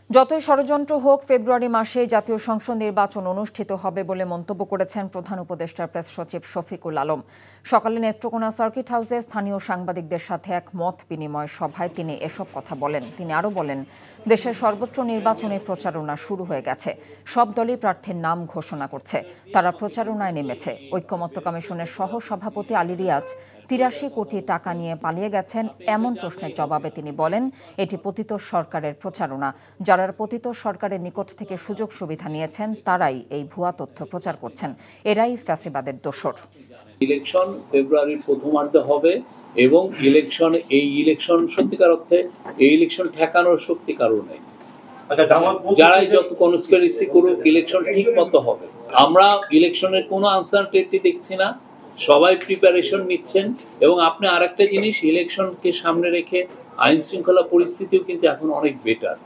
যতই ষড়যন্ত্র হোক, ফেব্রুয়ারি মাসে জাতীয় সংসদ নির্বাচন অনুষ্ঠিত হবে বলে মন্তব্য করেছেন প্রধান উপদেষ্টার প্রেস সচিব শফিকুল আলম। সকালে নেত্রকোনা সার্কিট হাউসে স্থানীয় সাংবাদিকদের সাথে এক মত বিনিময় সভায় তিনি এসব কথা বলেন। তিনি আরও বলেন, দেশের সর্বোচ্চ নির্বাচনে প্রচারণা শুরু হয়ে গেছে। সব দলই প্রার্থীর নাম ঘোষণা করছে, তারা প্রচারণায় নেমেছে। ঐক্যমত্য কমিশনের সহ সভাপতি আলী রিয়াজ ৮৩ কোটি টাকা নিয়ে পালিয়ে গেছেন এমন প্রশ্নের জবাবে তিনি বলেন, এটি পতিত সরকারের প্রচারণা। যারা পতিত সরকারের নিকট থেকে সুযোগ সুবিধা নিয়েছেন তারাই এই ভুয়া তথ্য প্রচার করছেন, এরাই ফ্যাসিবাদের দোসর। ইলেকশন ফেব্রুয়ারির প্রথমার্ধে হবে এবং এই ইলেকশন সত্যিকার অর্থে এই ইলেকশন ঠেকানোর শক্তি কারো নেই। যারাই যত কনস্পিরেসি করুক, ইলেকশন ঠিক মতো হবে। আমরা ইলেকশনের কোনো আনসার্টেনিটি দেখছি না, সবাই প্রিপারেশন নিচ্ছেন। এবং আপনি আরেকটা জিনিস, ইলেকশনকে সামনে রেখে আইন শৃঙ্খলা পরিস্থিতিও কিন্তু এখন অনেক বেটার।